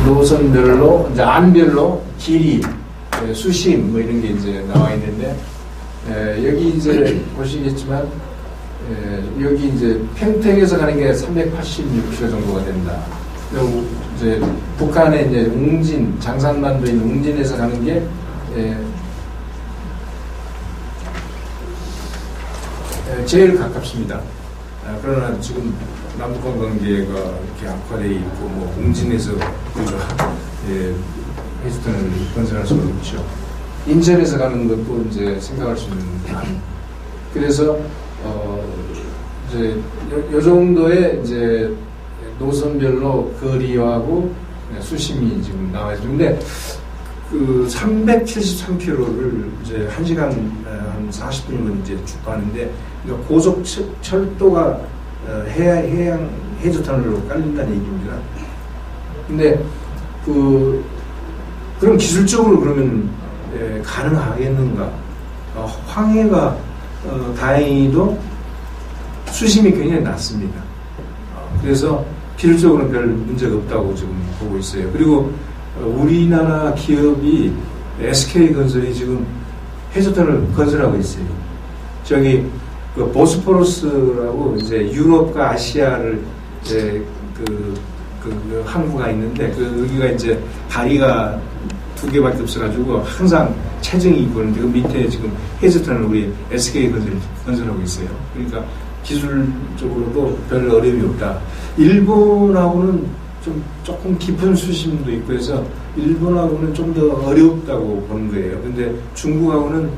노선별로, 이제 안별로 길이, 수심, 뭐 이런 게 이제 나와 있는데, 여기 이제 보시겠지만, 여기 이제 평택에서 가는 게 386km 정도가 된다. 그리고 이제 북한의 이제 웅진, 장산만도 있는 웅진에서 가는 게, 제일 가깝습니다. 그러나 지금 남북한 관계가 이렇게 악화되어 있고, 뭐, 웅진에서, 그죠. 히스턴을 건설할 수는 없죠. 인천에서 가는 것도 이제 생각할 수 있는 한. 그래서, 이제, 요 정도의 이제 노선별로 거리하고 수심이 지금 나와 있는데, 그 373km를 이제 1시간 한 40분이면 이제 출발하는데, 그러니까 고속철도가 해양 해저터널로 깔린다는 얘기입니다. 근데 그럼 기술적으로 그러면 가능하겠는가? 황해가 다행히도 수심이 굉장히 낮습니다. 그래서 기술적으로는 별 문제가 없다고 지금 보고 있어요. 그리고 우리나라 기업이 SK건설이 지금 해저터널을 건설하고 있어요. 저기 그 보스포러스라고 이제 유럽과 아시아를 이제 그 항구가 있는데, 여기가 이제 다리가 2개밖에 없어가지고 항상 체증이 있고, 그런데 그 밑에 지금 해저터널 우리 SK건설이 건설하고 있어요. 그러니까 기술적으로도 별 어려움이 없다. 일본하고는 조금 깊은 수심도 있고 해서 일본하고는 좀 더 어렵다고 보는 거예요. 근데 중국하고는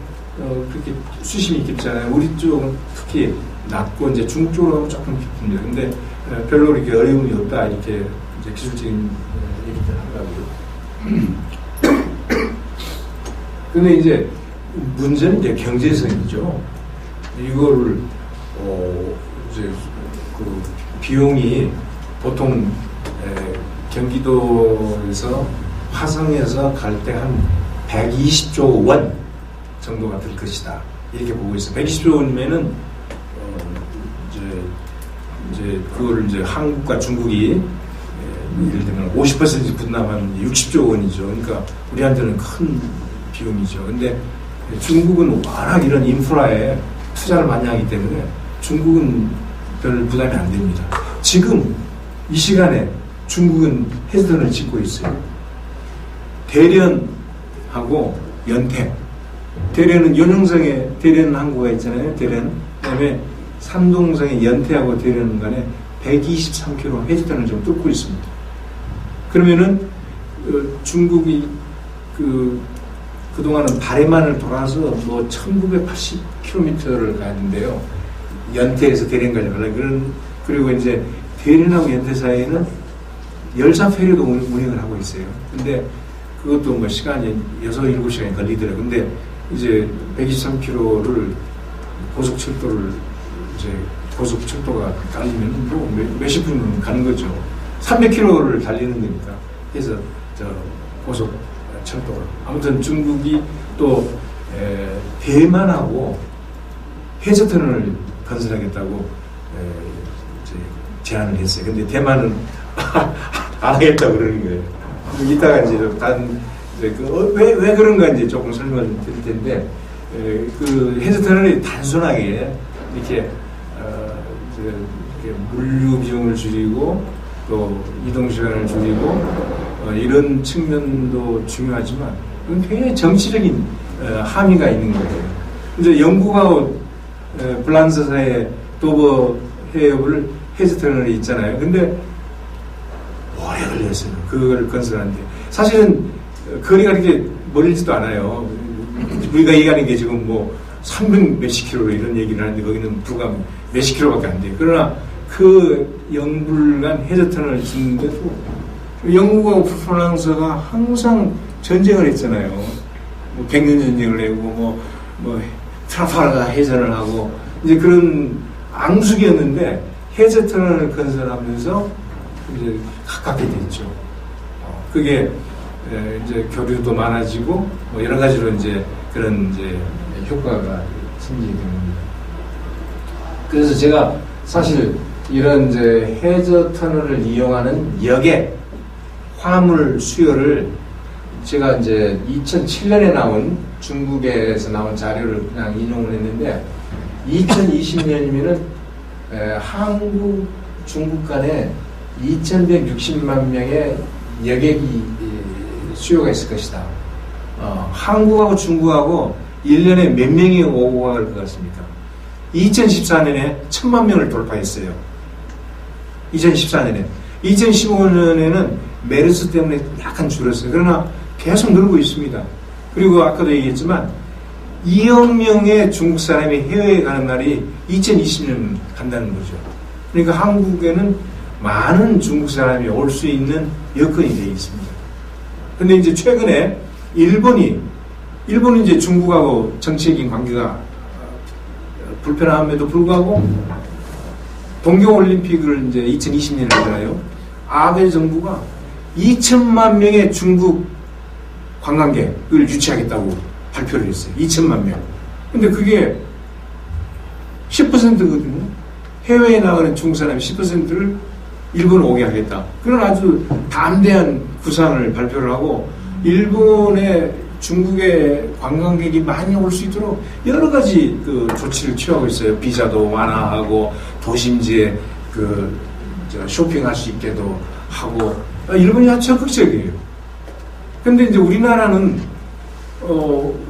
그렇게 수심이 깊잖아요. 우리 쪽은 특히 낮고 이제 중국으로 하면 조금 깊습니다. 근데 별로 이렇게 어려움이 없다, 이렇게 이제 기술적인 얘기를 하더라고요. 근데 이제 문제는 이제 경제성이죠. 이거를 이제 그 비용이 보통 경기도에서 화성에서 갈 때 한 120조 원 정도가 들 것이다, 이렇게 보고 있어요. 120조 원이면은 이제 그거를 이제 한국과 중국이 예를 들면 50% 분담하면 60조 원이죠. 그러니까 우리한테는 큰 비용이죠. 근데 중국은 워낙 이런 인프라에 투자를 많이 하기 때문에 중국은 별 부담이 안 됩니다. 지금 이 시간에 중국은 해저터널을 짓고 있어요. 대련하고 연태. 대련은 연흥성에 대련 항구가 있잖아요. 대련. 그다음에 산동성의 연태하고 대련 간에 123km 해저터널을 좀 뚫고 있습니다. 그러면은 중국이 그동안은 달에만을 돌아서 뭐 1980km를 가는데요. 연태에서 대련까지 가려면, 그리고 이제 대련하고 연태 사이에는 열차 페리도 운행을 하고 있어요. 근데 그것도 뭐 시간이 6-7시간이 걸리더라고요. 근데 이제 123km를 고속철도를 이제 고속철도가 깔리면 뭐 몇십 분은 가는 거죠. 300km를 달리는 거니까. 그래서 고속철도가. 아무튼 중국이 또 대만하고 해저터널을 건설하겠다고 이제 제안을 했어요. 근데 대만은 안 하겠다고 그러는 거예요. 이따가 이제 왜 그런가 이제 조금 설명을 드릴 텐데, 그 해저터널이 단순하게 이렇게 물류 비용을 줄이고 또 이동 시간을 줄이고 이런 측면도 중요하지만 굉장히 정치적인 함의가 있는 거예요. 이제 영국하고 프랑스 사이에 도버 해협을 해저터널이 있잖아요. 근데 오래 걸렸어요. 그걸 건설하는데. 사실은 거리가 그렇게 멀지도 않아요. 우리가 얘기하는 게 지금 뭐 300 몇십 킬로 이런 얘기를 하는데 거기는 불과 몇십 킬로밖에 안 돼요. 그러나 그 영불간 해저터널을 짓는데도 영국하고 프랑스가 항상 전쟁을 했잖아요. 뭐 백년 전쟁을 하고 뭐 트라팔가 해전을 하고 이제 그런 앙숙이었는데 해저터널을 건설하면서 이제 가깝게 됐죠. 그게 이제 교류도 많아지고 뭐 여러 가지로 이제 그런 이제 효과가 생기게 됩니다. 그래서 제가 사실 이런 이제 해저터널을 이용하는 역에 화물 수요를 제가 이제 2007년에 나온 중국에서 나온 자료를 그냥 인용을 했는데 2020년이면은 한국, 중국 간에 2,160만 명의 여객이 수요가 있을 것이다. 한국하고 중국하고 1년에 몇 명이 오고 갈 것 같습니까? 2014년에 1,000만 명을 돌파했어요. 2014년에. 2015년에는 메르스 때문에 약간 줄었어요. 그러나 계속 늘고 있습니다. 그리고 아까도 얘기했지만 2억 명의 중국 사람이 해외에 가는 날이 2020년 간다는 거죠. 그러니까 한국에는 많은 중국 사람이 올 수 있는 여건이 되어 있습니다. 근데 이제 최근에 일본은 이제 중국하고 정치적인 관계가 불편함에도 불구하고 동경올림픽을 이제 2020년에 하잖아요. 아베 정부가 2천만 명의 중국 관광객을 유치하겠다고 발표를 했어요. 2천만 명. 근데 그게 10%거든요. 해외에 나가는 중국 사람이 10%를 일본에 오게 하겠다. 그런 아주 담대한 구상을 발표를 하고 일본에 중국의 관광객이 많이 올 수 있도록 여러 가지 그 조치를 취하고 있어요. 비자도 완화하고 도심지에 쇼핑할 수 있게도 하고 일본이 아주 적극적이에요. 근데 이제 우리나라는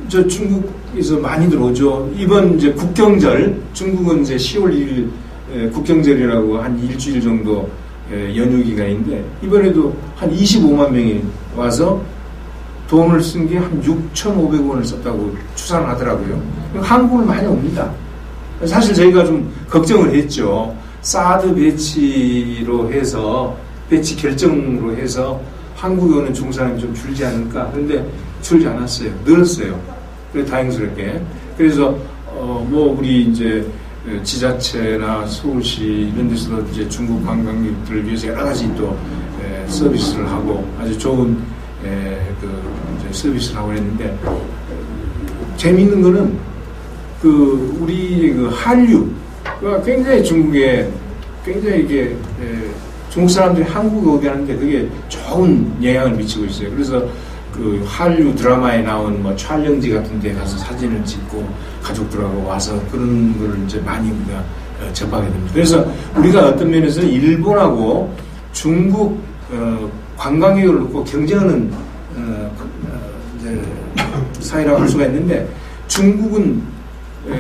저 중국에서 많이 들어오죠. 이번 이제 국경절 중국은 이제 10월 1일 국경절이라고 한 일주일 정도 연휴 기간인데 이번에도 한 25만 명이 와서 돈을 쓴 게 한 6,500원을 썼다고 추산을 하더라고요. 한국을 많이 옵니다. 사실 저희가 좀 걱정을 했죠. 사드 배치로 해서 배치 결정으로 해서 한국에 오는 중국 사람이 좀 줄지 않을까. 그런데 줄지 않았어요. 늘었어요. 그래 다행스럽게. 그래서 우리 이제 지자체나 서울시 이런 데서도 이제 중국 관광객들을 위해서 여러 가지 또 서비스를 하고 아주 좋은 이제 서비스를 하고 했는데 재미있는 거는 우리 한류가 굉장히 중국에 굉장히 이게 중국 사람들이 한국에 오게 하는데 그게 좋은 영향을 미치고 있어요. 그래서 그 한류 드라마에 나온 뭐 촬영지 같은 데 가서 사진을 찍고 가족들하고 와서 그런 걸 이제 많이 우리가 접하게 됩니다. 그래서 우리가 어떤 면에서 일본하고 중국 관광객을 놓고 경쟁하는 이제 사회라고 할 수가 있는데 중국은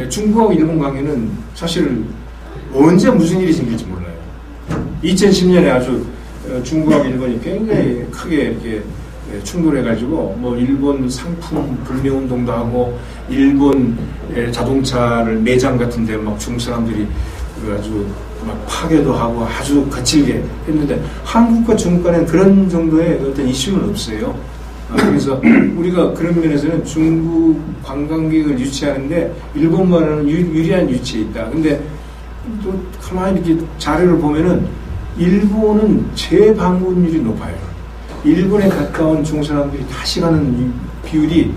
중국하고 일본 관계는 사실 언제 무슨 일이 생길지 몰라요. 2010년에 아주 중국하고 일본이 굉장히 크게 이렇게 충돌해가지고 뭐 일본 상품 불매운동도 하고 일본 자동차를 매장 같은데 막 중국 사람들이 아주 막 파괴도 하고 아주 거칠게 했는데 한국과 중국 간에는 그런 정도의 어떤 이슈는 없어요. 그래서 우리가 그런 면에서는 중국 관광객을 유치하는데 일본만은 유리한 위치에 있다. 근데 또 가만히 이렇게 자료를 보면은 일본은 재방문율이 높아요. 일본에 가까운 중국 사람들이 다시 가는 비율이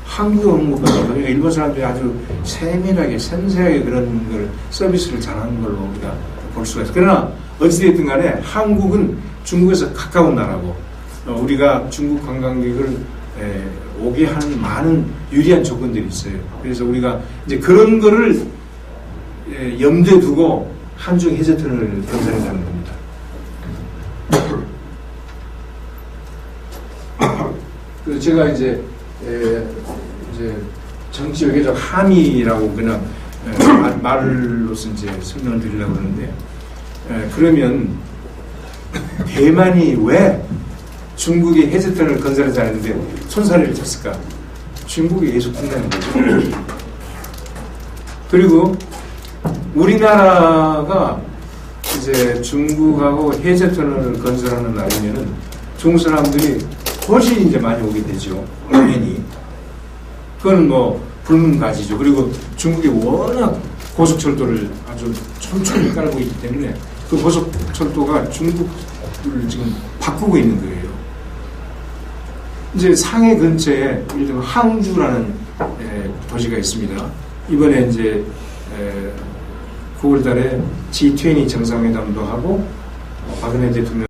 한국에 오는 것보다 그러니까 일본 사람들이 아주 세밀하게 섬세하게 그런 걸 서비스를 잘하는 걸로 우리가 볼 수가 있어요. 그러나 어찌됐든 간에 한국은 중국에서 가까운 나라고 우리가 중국 관광객을 오게 하는 많은 유리한 조건들이 있어요. 그래서 우리가 이제 그런 거를 염두에 두고 한중 해저터널을 건설한다는 겁니다. 그래서 제가 이제 정치 외교적 함의라고 그냥 말로서 이제 설명을 드리려고 그러는데 그러면 대만이 왜 중국이 해저터널을 건설하지 않는데 손사래를 쳤을까? 중국이 계속 끝나는 거죠. 그리고 우리나라가 이제 중국하고 해저터널을 건설하는 날이면은 중국 사람들이 훨씬 이제 많이 오게 되죠. 당연히. 그건 뭐 불문가지죠. 그리고 중국이 워낙 고속철도를 아주 촘촘히 깔고 있기 때문에 그 고속철도가 중국을 지금 바꾸고 있는 거예요. 이제 상해 근처에 예를 들면 항주라는 도시가 있습니다. 이번에 이제 9월 달에 G20 정상회담도 하고 박근혜 대통령